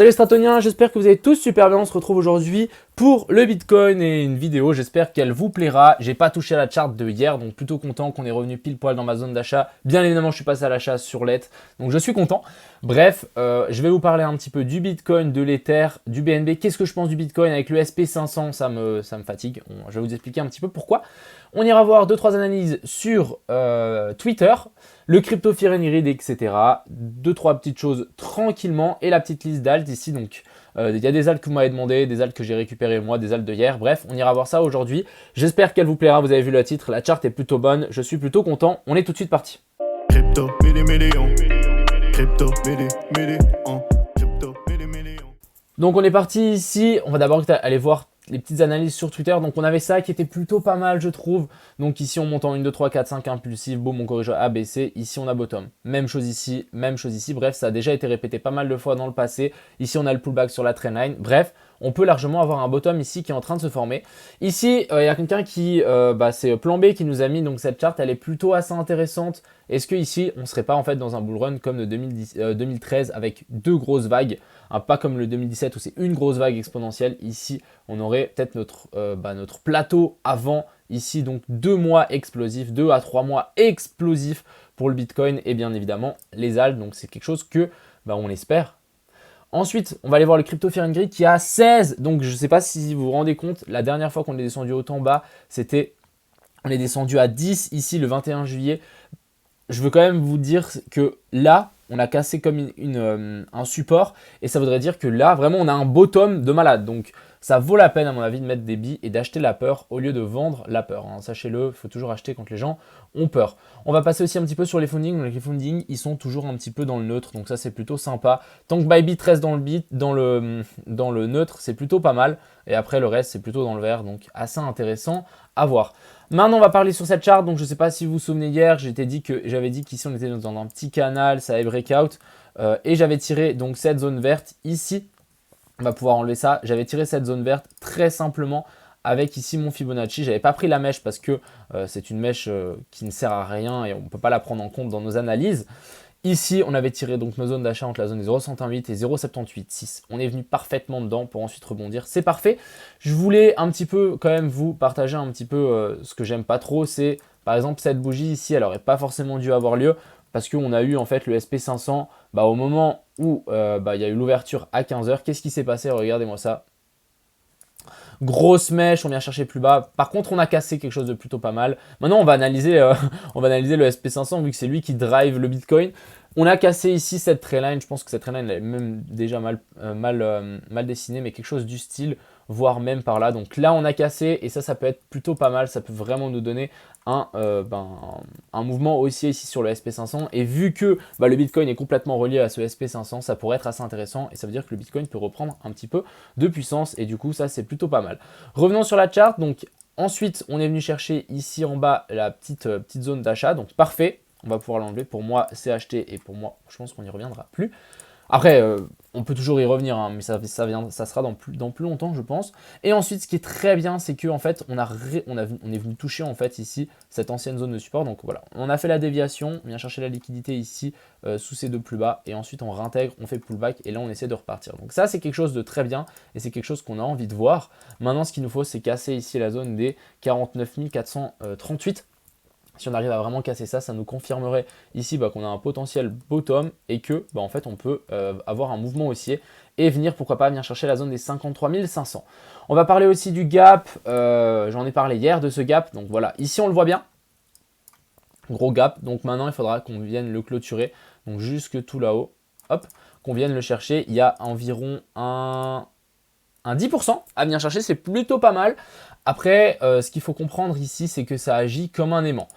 Salut les Stratoniens, j'espère que vous allez tous super bien. On se retrouve aujourd'hui pour le Bitcoin et une vidéo. J'espère qu'elle vous plaira. J'ai pas touché à la charte de hier, donc plutôt content qu'on est revenu pile poil dans ma zone d'achat. Bien évidemment, je suis passé à l'achat sur l'ETH, donc je suis content. Bref, je vais vous parler un petit peu du Bitcoin, de l'Ether, du BNB. Qu'est-ce que je pense du Bitcoin avec le SP500? Ça me fatigue. Je vais vous expliquer un petit peu pourquoi. On ira voir 2-3 analyses sur Twitter, le crypto fear and greed, etc. 2-3 petites choses tranquillement et la petite liste d'alt ici. Donc, il y a des alts que vous m'avez demandé, des alts que j'ai récupérés moi, des alts de hier. Bref, on ira voir ça aujourd'hui. J'espère qu'elle vous plaira. Vous avez vu le titre, la charte est plutôt bonne. Je suis plutôt content. On est tout de suite parti. Crypto, million. Crypto, million. Crypto, million. Donc, on est parti ici. On va d'abord aller voir les petites analyses sur Twitter. Donc on avait ça qui était plutôt pas mal je trouve. Donc ici on monte en 1, 2, 3, 4, 5 impulsif, boum on corrige A, B, C. Ici on a bottom. Même chose ici, même chose ici. Bref, ça a déjà été répété pas mal de fois dans le passé. Ici on a le pullback sur la trendline. Bref, on peut largement avoir un bottom ici qui est en train de se former. Ici, il y a quelqu'un qui, c'est Plan B qui nous a mis donc cette charte. Elle est plutôt assez intéressante. Est-ce que ici on serait pas en fait dans un bull run comme de 2013 avec deux grosses vagues, pas comme le 2017 où c'est une grosse vague exponentielle. Ici, on aurait peut-être notre plateau avant. Ici, donc 2 mois explosifs, 2 à 3 mois explosifs pour le Bitcoin et bien évidemment les alts. Donc c'est quelque chose que on espère. Ensuite, on va aller voir le Crypto Fear and Greed qui a 16. Donc je ne sais pas si vous vous rendez compte, la dernière fois qu'on est descendu autant bas, on est descendu à 10 ici le 21 juillet. Je veux quand même vous dire que là, on a cassé comme un support et ça voudrait dire que là, vraiment, on a un bottom de malade. Donc, ça vaut la peine, à mon avis, de mettre des billes et d'acheter la peur au lieu de vendre la peur. Hein. Sachez-le, il faut toujours acheter quand les gens ont peur. On va passer aussi un petit peu sur les fundings. Donc, les fundings, ils sont toujours un petit peu dans le neutre. Donc, ça, c'est plutôt sympa. Tant que Bybit reste dans le neutre, c'est plutôt pas mal. Et après, le reste, c'est plutôt dans le vert. Donc, assez intéressant à voir. Maintenant, on va parler sur cette charte. Donc, je ne sais pas si vous vous souvenez hier, j'avais dit qu'ici, on était dans un petit canal, ça avait breakout. Et j'avais tiré donc cette zone verte ici. On va pouvoir enlever ça. J'avais tiré cette zone verte très simplement avec ici mon Fibonacci. Je n'avais pas pris la mèche parce que c'est une mèche qui ne sert à rien et on ne peut pas la prendre en compte dans nos analyses. Ici, on avait tiré donc nos zones d'achat entre la zone des 0,108 et 0,786. On est venu parfaitement dedans pour ensuite rebondir. C'est parfait. Je voulais un petit peu quand même vous partager un petit peu ce que j'aime pas trop. C'est par exemple cette bougie ici, elle n'aurait pas forcément dû avoir lieu parce qu'on a eu en fait le SP500 au moment où il y a eu l'ouverture à 15h. Qu'est-ce qui s'est passé? Regardez-moi ça. Grosse mèche, on vient chercher plus bas. Par contre, on a cassé quelque chose de plutôt pas mal. Maintenant, on va analyser le SP500 vu que c'est lui qui drive le Bitcoin. On a cassé ici cette trendline. Je pense que cette trendline elle est même déjà mal dessinée, mais quelque chose du style, voire même par là. Donc là, on a cassé et ça peut être plutôt pas mal. Ça peut vraiment nous donner un mouvement haussier ici sur le SP500. Et vu que le Bitcoin est complètement relié à ce SP500, ça pourrait être assez intéressant. Et ça veut dire que le Bitcoin peut reprendre un petit peu de puissance. Et du coup, ça, c'est plutôt pas mal. Revenons sur la charte. Donc ensuite, on est venu chercher ici en bas la petite zone d'achat. Donc parfait. On va pouvoir l'enlever. Pour moi, c'est acheté et pour moi, je pense qu'on n'y reviendra plus. Après, on peut toujours y revenir, hein, mais ça sera dans plus longtemps, je pense. Et ensuite, ce qui est très bien, c'est qu'en fait, on est venu toucher en fait ici cette ancienne zone de support. Donc voilà, on a fait la déviation, on vient chercher la liquidité ici sous ces deux plus bas, et ensuite on réintègre, on fait pullback, et là on essaie de repartir. Donc ça, c'est quelque chose de très bien, et c'est quelque chose qu'on a envie de voir. Maintenant, ce qu'il nous faut, c'est casser ici la zone des 49 438. Si on arrive à vraiment casser ça, ça nous confirmerait ici qu'on a un potentiel bottom et que en fait on peut avoir un mouvement haussier et pourquoi pas venir chercher la zone des 53 500. On va parler aussi du gap, j'en ai parlé hier de ce gap, donc voilà, ici on le voit bien, gros gap, donc maintenant il faudra qu'on vienne le clôturer, donc jusque tout là-haut, hop, qu'on vienne le chercher, il y a environ un 10% à venir chercher, c'est plutôt pas mal. Après, ce qu'il faut comprendre ici, c'est que ça agit comme un aimant.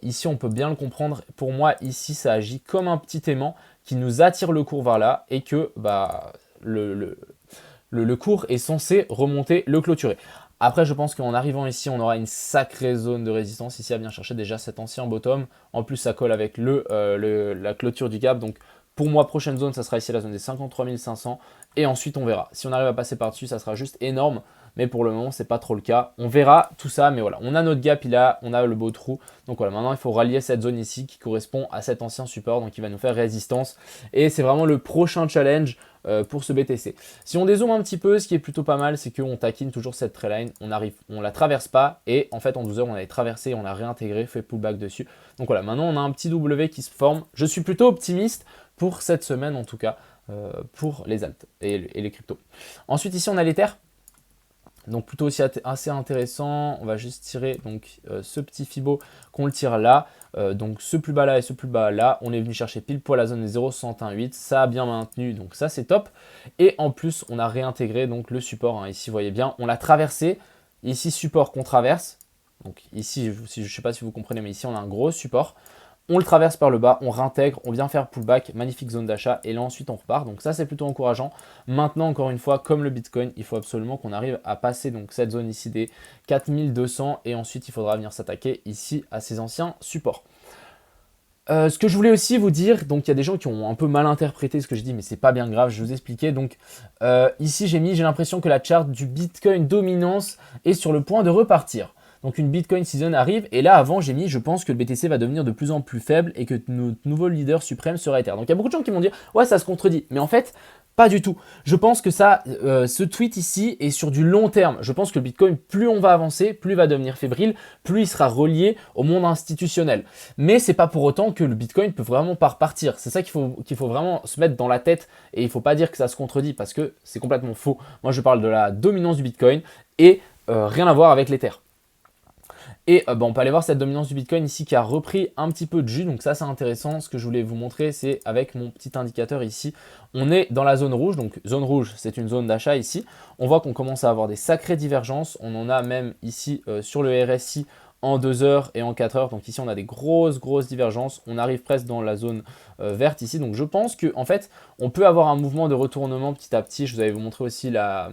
Ici, on peut bien le comprendre. Pour moi, ici, ça agit comme un petit aimant qui nous attire le cours vers là et que le cours est censé remonter, le clôturer. Après, je pense qu'en arrivant ici, on aura une sacrée zone de résistance ici à venir chercher déjà cet ancien bottom. En plus, ça colle avec la clôture du gap. Donc, Pour moi, prochaine zone, ça sera ici la zone des 53 500. Et ensuite, on verra. Si on arrive à passer par-dessus, ça sera juste énorme. Mais pour le moment, c'est pas trop le cas. On verra tout ça, mais voilà. On a notre gap, on a le beau trou. Donc voilà, maintenant, il faut rallier cette zone ici qui correspond à cet ancien support. Donc il va nous faire résistance. Et c'est vraiment le prochain challenge pour ce BTC. Si on dézoome un petit peu, ce qui est plutôt pas mal, c'est qu'on taquine toujours cette trendline. On la traverse pas. Et en fait, en 12 heures, on avait traversé, on a réintégré, fait pullback dessus. Donc voilà, maintenant, on a un petit W qui se forme. Je suis plutôt optimiste pour cette semaine, en tout cas, pour les alts et les cryptos. Ensuite, ici, on a l'Ether. Donc plutôt aussi assez intéressant, on va juste tirer donc ce petit Fibo qu'on le tire là, donc ce plus bas là et ce plus bas là, on est venu chercher pile poil la zone des 0,618, ça a bien maintenu, donc ça c'est top. Et en plus on a réintégré donc le support, hein. Ici vous voyez bien, on l'a traversé, ici support qu'on traverse, donc ici je ne sais pas si vous comprenez mais ici on a un gros support. On le traverse par le bas, on réintègre, on vient faire pullback, magnifique zone d'achat et là ensuite on repart. Donc ça c'est plutôt encourageant. Maintenant encore une fois, comme le Bitcoin, il faut absolument qu'on arrive à passer donc cette zone ici des 4200 et ensuite il faudra venir s'attaquer ici à ces anciens supports. Ce que je voulais aussi vous dire, donc il y a des gens qui ont un peu mal interprété ce que je dis, mais c'est pas bien grave, je vais vous expliquer. Donc ici j'ai l'impression que la charte du Bitcoin dominance est sur le point de repartir. Donc une Bitcoin season arrive et là avant j'ai mis je pense que le BTC va devenir de plus en plus faible et que notre nouveau leader suprême sera Ether. Donc il y a beaucoup de gens qui m'ont dit ouais ça se contredit, mais en fait pas du tout. Je pense que ça, ce tweet ici est sur du long terme. Je pense que le Bitcoin, plus on va avancer, plus il va devenir fébrile, plus il sera relié au monde institutionnel. Mais c'est pas pour autant que le Bitcoin peut vraiment pas repartir. C'est ça qu'il faut vraiment se mettre dans la tête et il faut pas dire que ça se contredit parce que c'est complètement faux. Moi je parle de la dominance du Bitcoin et rien à voir avec l'Ether. Et on peut aller voir cette dominance du Bitcoin ici qui a repris un petit peu de jus. Donc ça c'est intéressant. Ce que je voulais vous montrer c'est avec mon petit indicateur ici. On est dans la zone rouge. Donc zone rouge c'est une zone d'achat ici. On voit qu'on commence à avoir des sacrées divergences. On en a même ici sur le RSI en 2 heures et en 4 heures. Donc ici on a des grosses divergences. On arrive presque dans la zone verte ici. Donc je pense qu'en fait on peut avoir un mouvement de retournement petit à petit. Je vous avais montré aussi la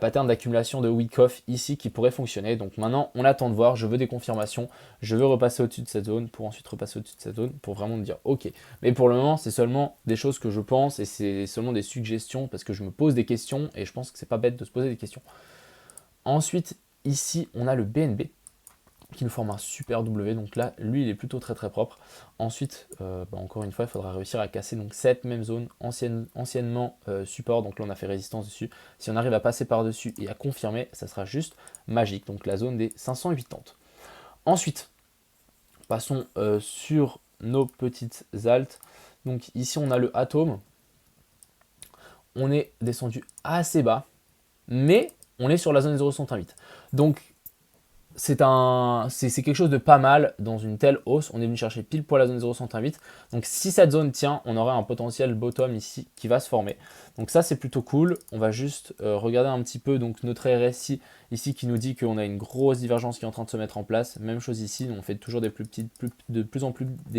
pattern d'accumulation de Wyckoff ici qui pourrait fonctionner. Donc maintenant on attend de voir, je veux des confirmations, je veux repasser au-dessus de cette zone pour ensuite repasser au-dessus de cette zone pour vraiment me dire ok. Mais pour le moment c'est seulement des choses que je pense et c'est seulement des suggestions parce que je me pose des questions et je pense que c'est pas bête de se poser des questions. Ensuite ici on a le BNB qui nous forme un super W, donc là lui il est plutôt très propre. Ensuite encore une fois il faudra réussir à casser donc cette même zone anciennement support, donc là on a fait résistance dessus. Si on arrive à passer par dessus et à confirmer, ça sera juste magique, donc la zone des 580. Ensuite passons sur nos petites altes. Donc ici on a le Atom, on est descendu assez bas mais on est sur la zone des 0,68, donc c'est quelque chose de pas mal dans une telle hausse. On est venu chercher pile poil la zone 0,68. Donc si cette zone tient, on aurait un potentiel bottom ici qui va se former. Donc ça c'est plutôt cool. On va juste regarder un petit peu donc notre RSI ici qui nous dit qu'on a une grosse divergence qui est en train de se mettre en place. Même chose ici, on fait toujours des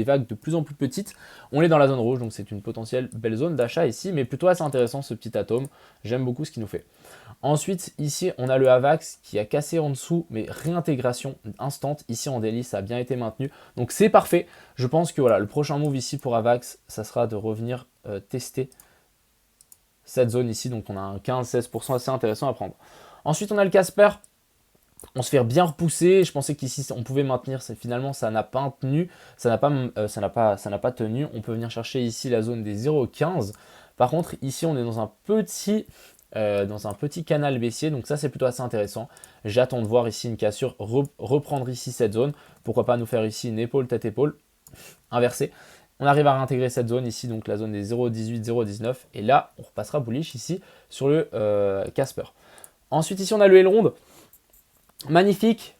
vagues de plus en plus petites. On est dans la zone rouge, donc c'est une potentielle belle zone d'achat ici, mais plutôt assez intéressant ce petit atome. J'aime beaucoup ce qu'il nous fait. Ensuite, ici, on a le AVAX qui a cassé en dessous, mais réintégration instant. Ici, en daily, ça a bien été maintenu. Donc, c'est parfait. Je pense que voilà, le prochain move ici pour AVAX, ça sera de revenir tester cette zone ici. Donc, on a un 15-16% assez intéressant à prendre. Ensuite, on a le Casper. On se fait bien repousser. Je pensais qu'ici, on pouvait maintenir. Finalement, ça n'a pas tenu. Ça n'a pas tenu. On peut venir chercher ici la zone des 0,15. Par contre, ici, on est dans un petit canal baissier, donc ça c'est plutôt assez intéressant. J'attends de voir ici une cassure, reprendre ici cette zone, pourquoi pas nous faire ici une épaule tête épaule inversée. On arrive à réintégrer cette zone ici, donc la zone des 0,18 0,19 et là on repassera bullish ici sur le Casper. Ensuite ici on a le Elrond, magnifique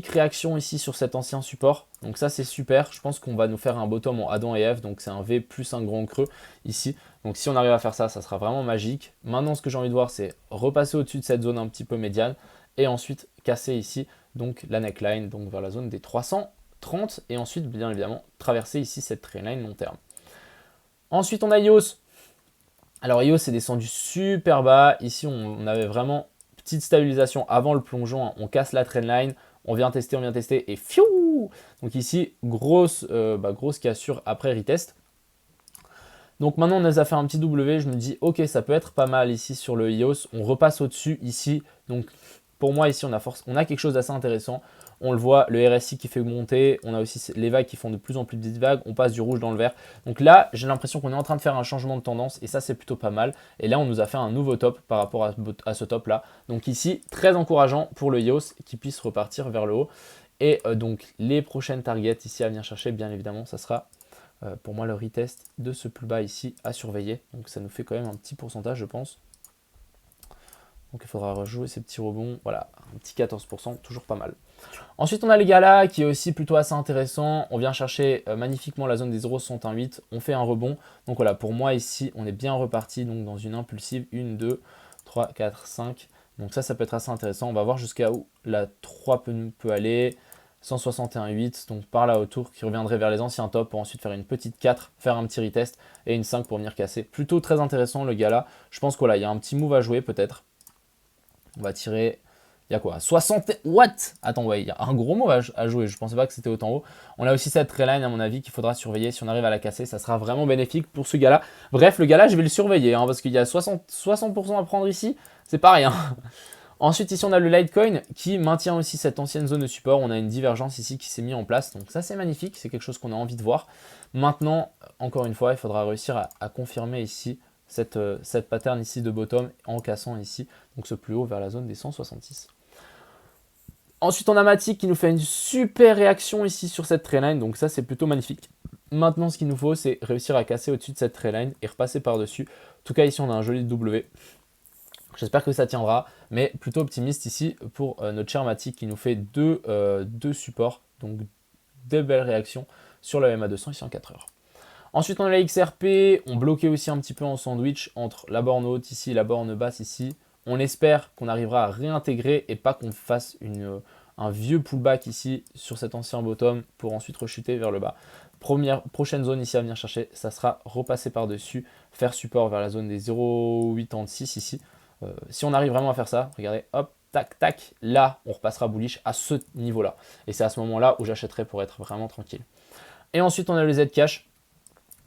réaction ici sur cet ancien support, donc ça c'est super. Je pense qu'on va nous faire un bottom en Adam et F, donc c'est un V plus un grand creux ici. Donc si on arrive à faire ça, ça sera vraiment magique. Maintenant ce que j'ai envie de voir c'est repasser au-dessus de cette zone un petit peu médiane et ensuite casser ici donc la neckline, donc vers la zone des 330 et ensuite bien évidemment traverser ici cette trendline long terme. Ensuite on a EOS. Alors EOS est descendu super bas, ici on avait vraiment petite stabilisation avant le plongeon, on casse la trendline, on vient tester et fiou. Donc ici grosse cassure après retest. Donc maintenant on nous a fait un petit W, je me dis ok ça peut être pas mal ici sur le EOS, on repasse au-dessus ici, donc pour moi ici on a quelque chose d'assez intéressant, on le voit, le RSI qui fait monter, on a aussi les vagues qui font de plus en plus de petites vagues, on passe du rouge dans le vert, donc là j'ai l'impression qu'on est en train de faire un changement de tendance et ça c'est plutôt pas mal, et là on nous a fait un nouveau top par rapport à ce top là, donc ici très encourageant pour le EOS qui puisse repartir vers le haut, et donc les prochaines targets ici à venir chercher bien évidemment ça sera pour moi le retest de ce plus bas ici à surveiller. Donc ça nous fait quand même un petit pourcentage je pense. Donc il faudra rejouer ces petits rebonds. Voilà, un petit 14%, toujours pas mal. Ensuite on a les galas qui est aussi plutôt assez intéressant. On vient chercher magnifiquement la zone des 0,68. On fait un rebond. Donc voilà, pour moi ici on est bien reparti donc dans une impulsive. 1, 2, 3, 4, 5. Donc ça peut être assez intéressant. On va voir jusqu'à où la 3 peut aller. 161,8, donc par là autour, qui reviendrait vers les anciens tops pour ensuite faire une petite 4, faire un petit retest et une 5 pour venir casser. Plutôt très intéressant le gars là. Je pense qu'il y a un petit move à jouer peut-être. On va tirer, il y a quoi 60, what? Attends, ouais, il y a un gros move à jouer, je pensais pas que c'était autant haut. On a aussi cette trendline à mon avis qu'il faudra surveiller. Si on arrive à la casser, ça sera vraiment bénéfique pour ce gars là. Bref, le gars là, je vais le surveiller hein, parce qu'il y a 60% à prendre ici, c'est pas rien. Ensuite, ici, on a le Litecoin qui maintient aussi cette ancienne zone de support. On a une divergence ici qui s'est mise en place. Donc ça, c'est magnifique. C'est quelque chose qu'on a envie de voir. Maintenant, encore une fois, il faudra réussir à confirmer ici cette pattern ici de bottom en cassant ici donc ce plus haut vers la zone des 166. Ensuite, on a Matic qui nous fait une super réaction ici sur cette trendline. Donc ça, c'est plutôt magnifique. Maintenant, ce qu'il nous faut, c'est réussir à casser au-dessus de cette trendline et repasser par-dessus. En tout cas, ici, on a un joli W. J'espère que ça tiendra, mais plutôt optimiste ici pour notre cher Matic qui nous fait deux supports, donc des belles réactions sur le MA200 ici en 4 heures. Ensuite, on a la XRP, on bloquait aussi un petit peu en sandwich entre la borne haute ici et la borne basse ici. On espère qu'on arrivera à réintégrer et pas qu'on fasse un vieux pullback ici sur cet ancien bottom pour ensuite rechuter vers le bas. Prochaine zone ici à venir chercher, ça sera repasser par-dessus, faire support vers la zone des 0,86 ici. Si on arrive vraiment à faire ça, regardez, hop, tac, tac, là, on repassera bullish à ce niveau-là. Et c'est à ce moment-là où j'achèterai pour être vraiment tranquille. Et ensuite, on a le Zcash.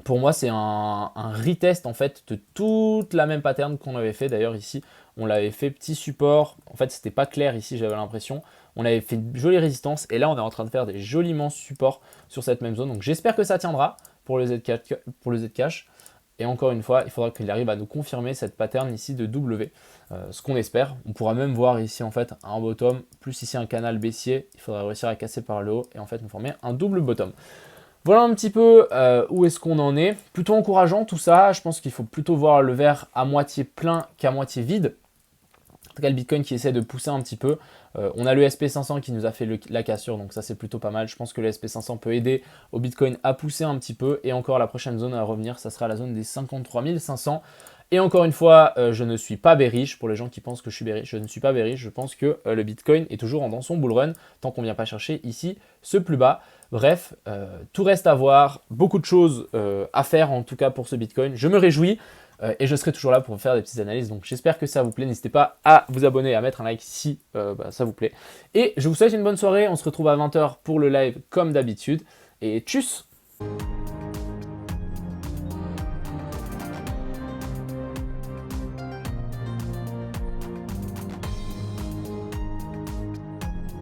Pour moi, c'est un retest en fait de toute la même pattern qu'on avait fait. D'ailleurs, ici, on l'avait fait petit support. En fait, c'était pas clair ici, j'avais l'impression. On avait fait une jolie résistance. Et là, on est en train de faire des jolis immenses supports sur cette même zone. Donc, j'espère que ça tiendra pour le Zcash. Et encore une fois, il faudra qu'il arrive à nous confirmer cette pattern ici de W, ce qu'on espère. On pourra même voir ici en fait un bottom, plus ici un canal baissier. Il faudra réussir à casser par le haut et en fait nous former un double bottom. Voilà un petit peu où est-ce qu'on en est. Plutôt encourageant tout ça. Je pense qu'il faut plutôt voir le verre à moitié plein qu'à moitié vide. En tout cas, le Bitcoin qui essaie de pousser un petit peu. On a le SP500 qui nous a fait la cassure, donc ça c'est plutôt pas mal. Je pense que le SP500 peut aider au Bitcoin à pousser un petit peu. Et encore la prochaine zone à revenir, ça sera la zone des 53 500. Et encore une fois, je ne suis pas bearish. Pour les gens qui pensent que je suis bearish, je ne suis pas bearish. Je pense que le Bitcoin est toujours dans son bull run tant qu'on ne vient pas chercher ici ce plus bas. Bref, tout reste à voir. Beaucoup de choses à faire en tout cas pour ce Bitcoin. Je me réjouis. Et je serai toujours là pour faire des petites analyses. Donc j'espère que ça vous plaît. N'hésitez pas à vous abonner, à mettre un like si ça vous plaît. Et je vous souhaite une bonne soirée. On se retrouve à 20 h pour le live comme d'habitude. Et tchuss!